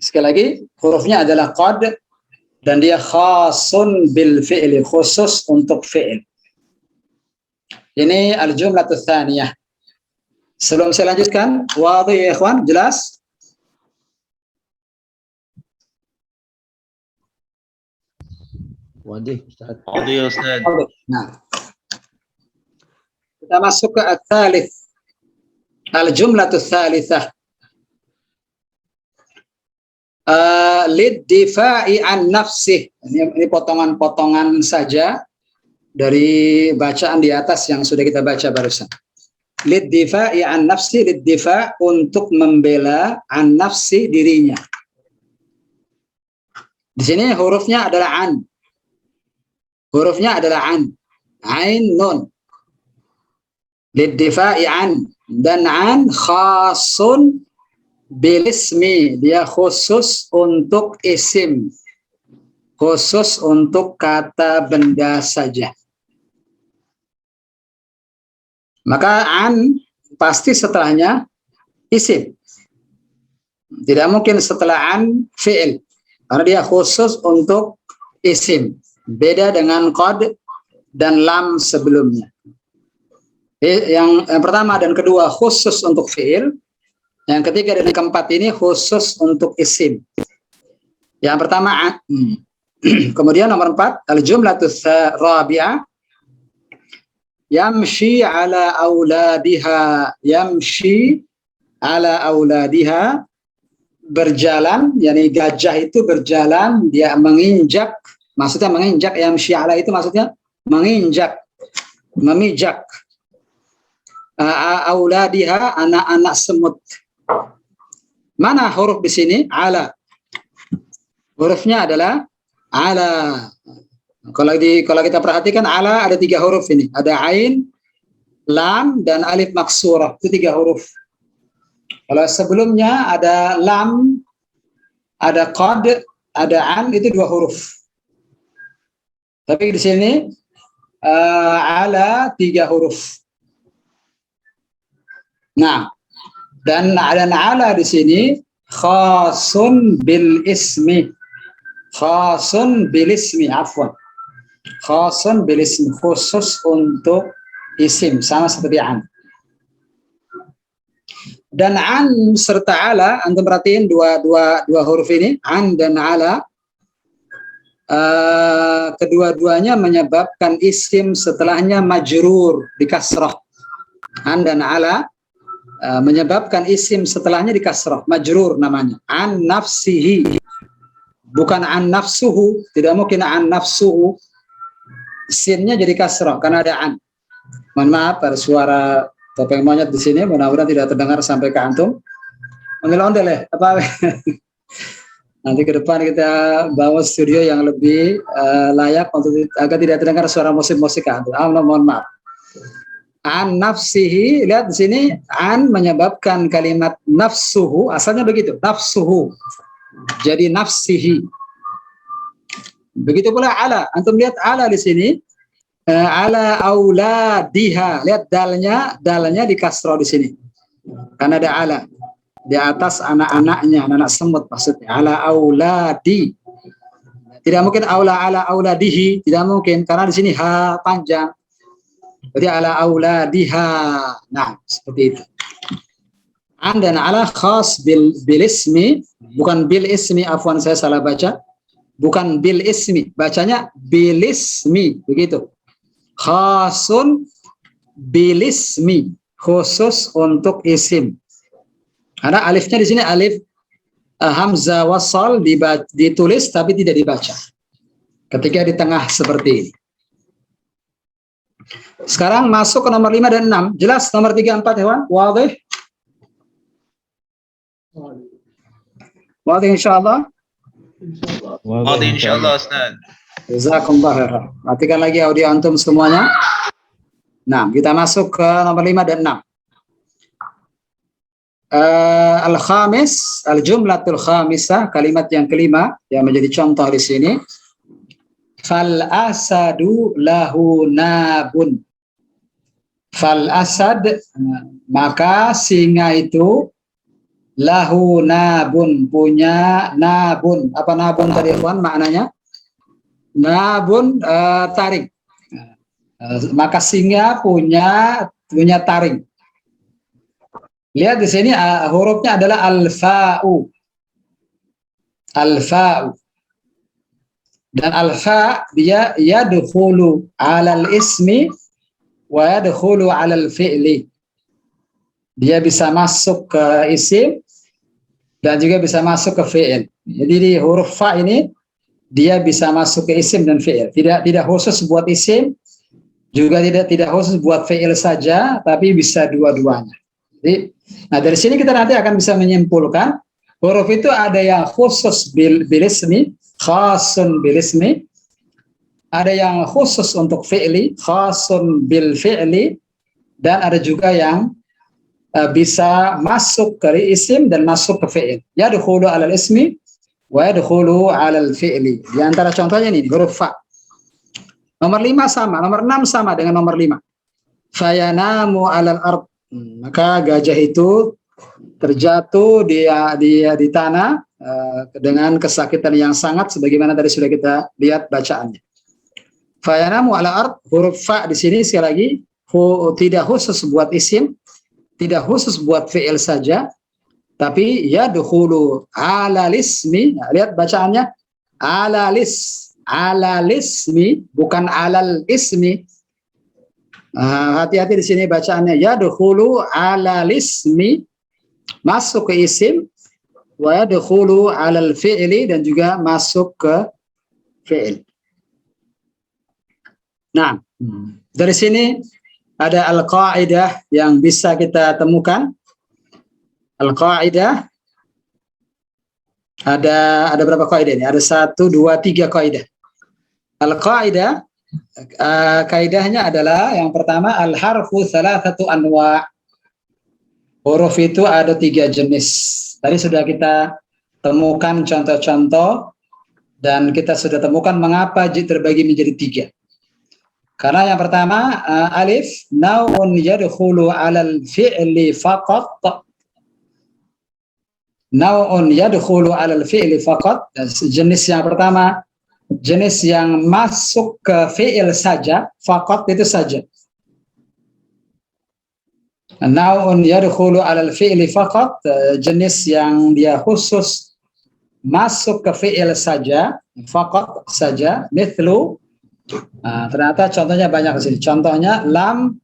Sekali lagi, hurufnya adalah qad dan dia khasun bil fi'li, khusus untuk fi'il. Ini al-jumlatus tsaniyah. Sebelum saya lanjutkan, wadih ya ikhwan, jelas? Wadih, Ustaz. Wadih, Ustaz. Nah, kita masuk ke al-thalith, al-jumlatus tsalitsah. Lid-difa'i an nafsih. Ini potongan-potongan saja dari bacaan di atas yang sudah kita baca barusan. Liddifa'i an nafsi, liddifa' untuk membela an nafsi dirinya. Di sini hurufnya adalah an. Hurufnya adalah an. Ain nun. Liddifa'i an. Dan an khasun bil ismi. Dia khusus untuk isim. Khusus untuk kata benda saja. Maka an pasti setelahnya isim. Tidak mungkin setelah an fi'il. Karena dia khusus untuk isim. Beda dengan qad dan lam sebelumnya. Yang pertama dan kedua khusus untuk fi'il. Yang ketiga dan keempat ini khusus untuk isim. Yang pertama an. Kemudian nomor 4, al-jumlatus rabi'ah. Yamshi ala auladiha, yamshi ala auladiha, berjalan, yakni gajah itu berjalan, dia menginjak, maksudnya menginjak, yamshi ala itu maksudnya menginjak, memijak, auladiha, anak-anak semut. Mana huruf di sini? Ala. Hurufnya adalah ala. Kalau kita perhatikan ala ada 3 huruf ini. Ada ain, lam, dan alif maksurah. Itu 3 huruf. Kalau sebelumnya ada lam, ada qad, ada an, itu 2 huruf. Tapi di sini ala 3 huruf. Nah, dan ala di sini khasun bil ismi. Khasun bil ismi, afwan. Khasun bil ismi, khusus untuk isim, sama seperti an. Dan an serta ala, antum perhatiin dua huruf ini, an dan ala, kedua-duanya menyebabkan isim setelahnya majrur, di kasrah. An dan ala menyebabkan isim setelahnya di kasrah, majrur namanya. An nafsihi, bukan an nafsuhu, tidak mungkin an nafsuhu. Sinnya jadi kasrah karena ada an. Mohon maaf ada suara topeng monyet di sini, mudah-mudahan tidak terdengar sampai ke antum. Ondel-ondel ya, apa? Nanti ke depan kita bawa studio yang lebih layak untuk agar tidak terdengar suara musik-musik ke antum. Mohon maaf. An nafsihi, lihat di sini an menyebabkan kalimat nafsuhu, asalnya begitu, nafsuhu. Jadi nafsihi. Begitu pula ala. Antum lihat ala di sini. Ala auladiha. Lihat dalnya di kasroh di sini. Karena ada ala. Di atas anak-anaknya, anak-anak semut maksudnya. Ala auladi. Tidak mungkin ala auladihi. Tidak mungkin. Karena di sini ha panjang. Jadi ala auladiha. Nah, seperti itu. An dan ala khas bil ismi. Bukan bil ismi. Afwan, saya salah baca. Bukan bil ismi, bacanya bil ismi, begitu. Khasun bil ismi, khusus untuk isim. Karena alifnya di sini alif hamzah wasal ditulis tapi tidak dibaca. Ketika di tengah seperti ini. Sekarang masuk ke nomor 5 dan 6. Jelas nomor 3, 4 hewan? Wadih? Wadih insyaallah. Wadih insyaallah Ustaz. Jazakumullah khairan. Perhatikan lagi audio antum semuanya. Nah, kita masuk ke nomor 5 dan 6. Al-khamis, al-jumlatul khamisah, kalimat yang kelima yang menjadi contoh di sini. Fal asadu lahu nabun. Fal asad, maka singa itu lahu nabun, punya nabun. Apa nabun tadi, Ikhwan, maknanya? Nabun taring. Maka singa punya taring. Lihat di sini hurufnya adalah al-fa'u. Al-fa'u. Dan al-fa' dia yadkhulu 'alal ismi wa yadkhulu 'alal fi'li. Dia bisa masuk ke isim dan juga bisa masuk ke fi'il. Jadi di huruf fa ini dia bisa masuk ke isim dan fi'il. Tidak khusus buat isim juga tidak khusus buat fi'il saja, tapi bisa dua-duanya. Jadi, nah dari sini kita nanti akan bisa menyimpulkan huruf itu ada yang khusus bil ismi, khasun bil ismi, ada yang khusus untuk fi'li, khasun bil fi'li, dan ada juga yang bisa masuk ke isim dan masuk ke fi'il. Yadkhulu 'alal ismi wa yadkhulu 'alal fi'li. Di antara contohnya nih huruf fa. Nomor 5 sama, nomor 6 sama dengan nomor 5. Fayanamu 'alal ard. Maka gajah itu terjatuh di tanah dengan kesakitan yang sangat sebagaimana tadi sudah kita lihat bacaannya. Fayanamu 'alal ard, huruf fa di sini sekali lagi tidak khusus buat isim, tidak khusus buat fi'il saja, tapi yadkhulu 'alal ismi. Nah, lihat bacaannya, 'alal ismi, bukan 'alal ismi. Hati-hati di sini bacaannya, yadkhulu 'alal ismi, masuk ke isim, wa yadkhulu 'alal fi'li, dan juga masuk ke fi'il. Nah, dari sini ada al-qaidah yang bisa kita temukan. Al-qaidah ada berapa kaidah ini? Ada 1, 2, 3 kaidah. Al-qaidah kaidahnya adalah yang pertama, al-harfu thalathatu anwa'. Huruf itu ada 3 jenis. Tadi sudah kita temukan contoh-contoh dan kita sudah temukan mengapa terbagi menjadi 3. Karena yang pertama alif, naun yadkhulu 'alal fi'li faqat. Naun yadkhulu 'alal fi'li faqat. Jenis yang pertama, jenis yang masuk ke fi'il saja, faqat itu saja. Naun yadkhulu 'alal fi'li faqat, jenis yang dia khusus masuk ke fi'il saja, faqat saja, mithlu. Ternyata contohnya banyak di sini. Contohnya lam,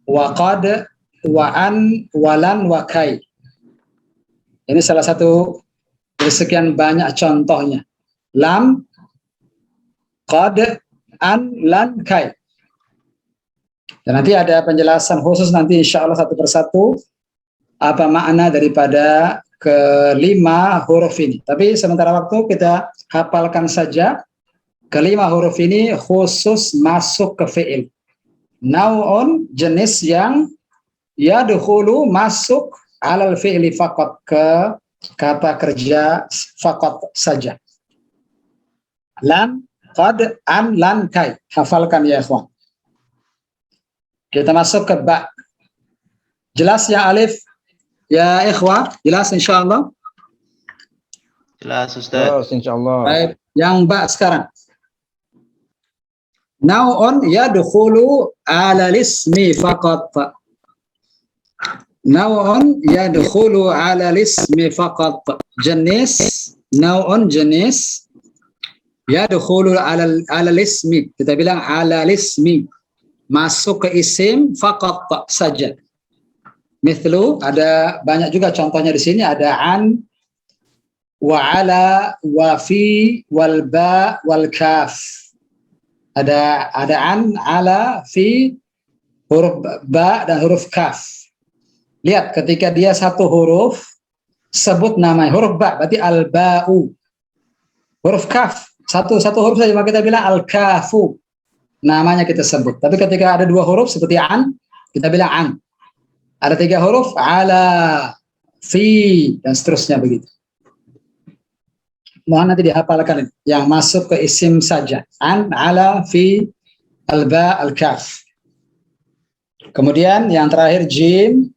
wa qad, wa an, walan, wa kai. Ini salah satu dari sekian banyak contohnya. Lam, qad, an, lan, kai. Dan nanti ada penjelasan khusus nanti insya Allah satu persatu apa makna daripada kelima huruf ini. Tapi sementara waktu kita hafalkan saja. Kelima huruf ini khusus masuk ke fi'il. Nau'un, jenis yang yadkhulu, masuk, 'alal fi'li faqat, ke kata kerja faqat saja. Lam, qad, an, lan, kai. Hafalkan ya ikhwan. Kita masuk ke ba. Jelas ya alif? Ya ikhwah, jelas insyaallah? Jelas Ustaz. Insyaallah. Baik, yang ba sekarang. Nau'un yadkhulu 'alal ismi faqat. Nau'un yadkhulu 'alal ismi faqat. Jenis, nau'un jenis, yadkhulu 'alal ismi. Kita bilang 'alal ismi. Masuk ke isim faqat saja. Mithlu, ada banyak juga contohnya di sini, ada an, wa ala, wa fi, wal ba, wal kaf. Ada an, ala, fi, huruf ba dan huruf kaf. Lihat ketika dia satu huruf, sebut namanya huruf ba, berarti al-ba'u. Huruf kaf, satu huruf saja maka kita bilang al-kafu. Namanya kita sebut. Tapi ketika ada 2 huruf seperti an, kita bilang an. Ada 3 huruf, ala, fi, dan seterusnya begitu. Mohon nanti dihafalkan yang masuk ke isim saja. An, ala, fi, al-ba, al-kaf. Kemudian yang terakhir jim,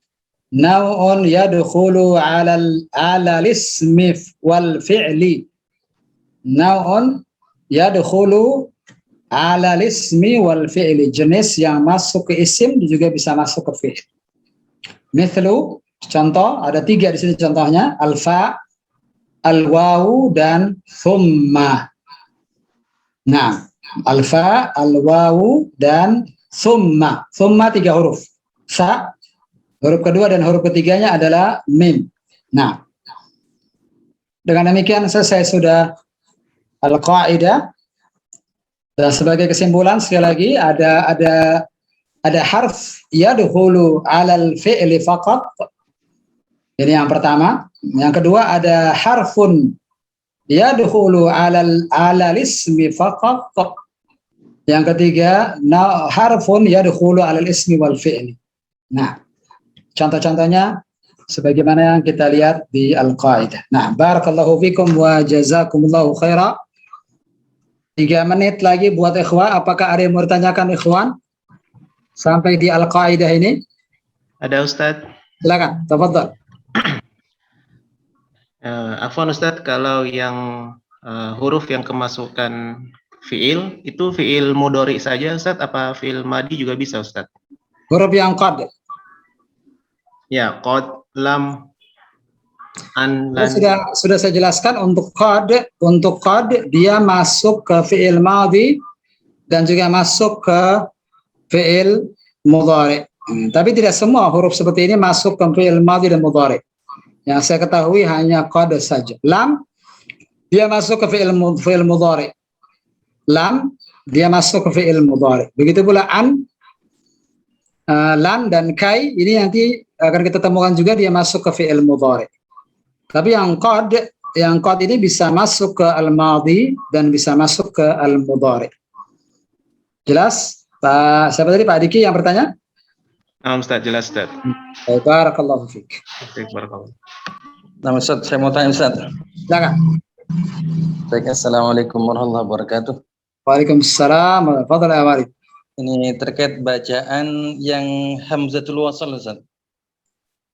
nau'un yadkhulu 'alal ismi wal fi'li. Nau'un yadkhulu 'alal ismi wal fi'li. Jenis yang masuk ke isim juga bisa masuk ke fi'il. Mithlu, contoh ada 3 di sini contohnya, al-fa, al-wawu, dan thumma. Nah, al-fa, al-wawu, dan thumma. Thumma 3 huruf. Fa, huruf kedua dan huruf ketiganya adalah mim. Nah, dengan demikian selesai sudah al-qaidah. Dan sebagai kesimpulan sekali lagi ada harf yadkhulu 'alal fi'li faqat. Ini yang pertama. Yang kedua ada harfun yadkhulu 'alal ismi faqat. Yang ketiga harfun yadkhulu 'alal ismi wal fi'li. Nah, contoh-contohnya sebagaimana yang kita lihat di Al-Qaidah. Nah, barakallahu fikum wa jazakumullahu khaira. 3 menit lagi buat ikhwan. Apakah ada yang mau ditanyakan ikhwan? Sampai di Al-Qaidah ini. Ada Ustadz. Silakan, tafadhal. Afwan Ustadz, kalau yang huruf yang kemasukan fiil, itu fiil mudhari saja Ustadz, apa fiil madi juga bisa Ustadz? Huruf yang qad. Ya, qad, lam, an, lan. Sudah saya jelaskan untuk qad dia masuk ke fiil madhi dan juga masuk ke fiil mudhari. Tapi tidak semua huruf seperti ini masuk ke fiil madhi dan mudhari. Yang saya ketahui hanya qad saja. Lam dia masuk ke fiil mudhari. Lam dia masuk ke fiil mudhari. Begitu pula an, lan dan kai ini nanti akan kita temukan juga dia masuk ke fiil mudhari. Tapi yang qad ini bisa masuk ke al-madhi dan bisa masuk ke al-mudhari. Jelas? Pak siapa tadi, Pak Diki yang bertanya? Ustaz, jelas Ustaz. Barakallahu fiik. Barakallahu. Nah, Ustaz, saya mau tanya Ustaz. Silakan. Baik, assalamualaikum warahmatullahi wabarakatuh. Waalaikumsalam. Fadhal ya Walid. Ini terkait bacaan yang hamzatul wasl Ustaz.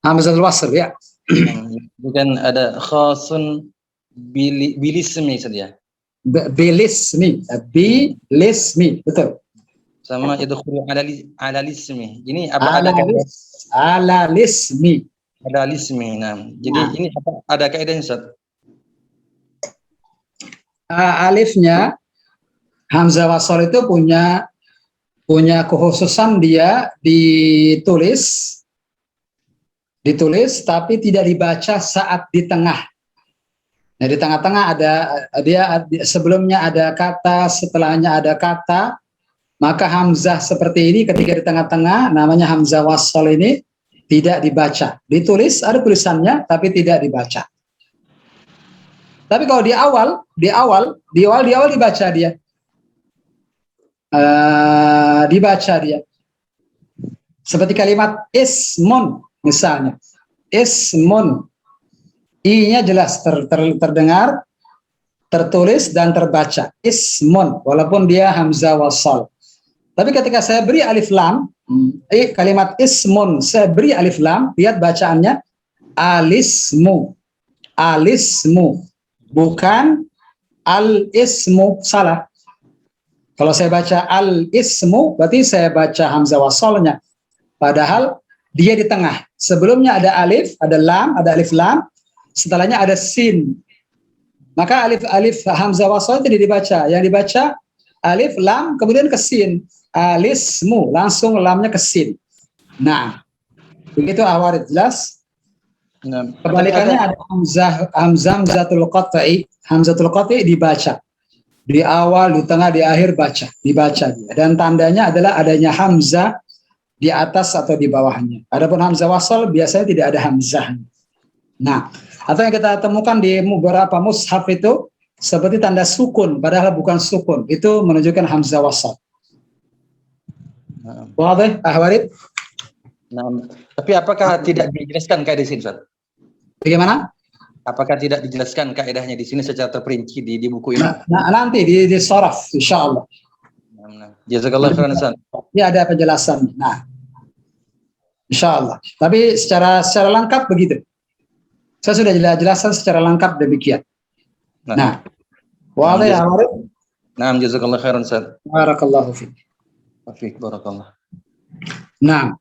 Hamzatul wasl ya. Bukan ada khasun bilismi saja. Bilismi, betul. Sama idkhulu ala lismi. Ini apa ada ala lismi. Ada lismi. Nah, jadi ini apa ada kaidahnya Ustaz? Alifnya hamzah wasl itu punya kekhususan, dia ditulis tapi tidak dibaca saat di tengah. Nah, di tengah-tengah sebelumnya ada kata, setelahnya ada kata, maka hamzah seperti ini ketika di tengah-tengah namanya hamzah wasl ini tidak dibaca. Ditulis, ada tulisannya tapi tidak dibaca. Tapi kalau di awal dibaca dia. Dibaca dia. Seperti kalimat ismun misalnya. Ismun. I-nya jelas terdengar, tertulis dan terbaca. Ismun, walaupun dia hamzah wasal. Tapi ketika saya beri alif lam, kalimat ismun saya beri alif lam, lihat bacaannya alismu. Alismu, bukan al-ismu, salah. Kalau saya baca al-ismu, berarti saya baca hamzah wasalnya. Padahal dia di tengah. Sebelumnya ada alif, ada lam, ada alif lam. Setelahnya ada sin. Maka alif hamzah wasal tidak dibaca. Yang dibaca alif, lam, kemudian ke sin. Alismu, langsung lamnya ke sin. Nah, begitu Awarid, jelas? Nah, kebalikannya ada hamzatul qat'i. Hamzatul qat'i dibaca. Di awal, di tengah, di akhir dibaca dia. Dan tandanya adalah adanya hamzah di atas atau di bawahnya. Adapun hamzah wasal biasanya tidak ada hamzah. Nah, atau yang kita temukan di beberapa mushaf itu seperti tanda sukun, padahal bukan sukun. Itu menunjukkan hamzah wasal. Wadih, Ahwarid? Nah, tapi apakah tidak dijelaskan kaidah di sini, Ustaz? Bagaimana? Apakah tidak dijelaskan kaidahnya di sini secara terperinci di buku ini? Nah, nanti di soraf, insyaallah. Jazakallah khairan, Ustaz. Ini ada penjelasan. Nah, insyaallah. Tapi secara lengkap begitu. Saya sudah jelaskan secara lengkap demikian. Nah, wadih ya Ahwarid? Nah, jazakallah khairan, Ustaz. Barakallahu fiik. Fiik, barakallah. Nah,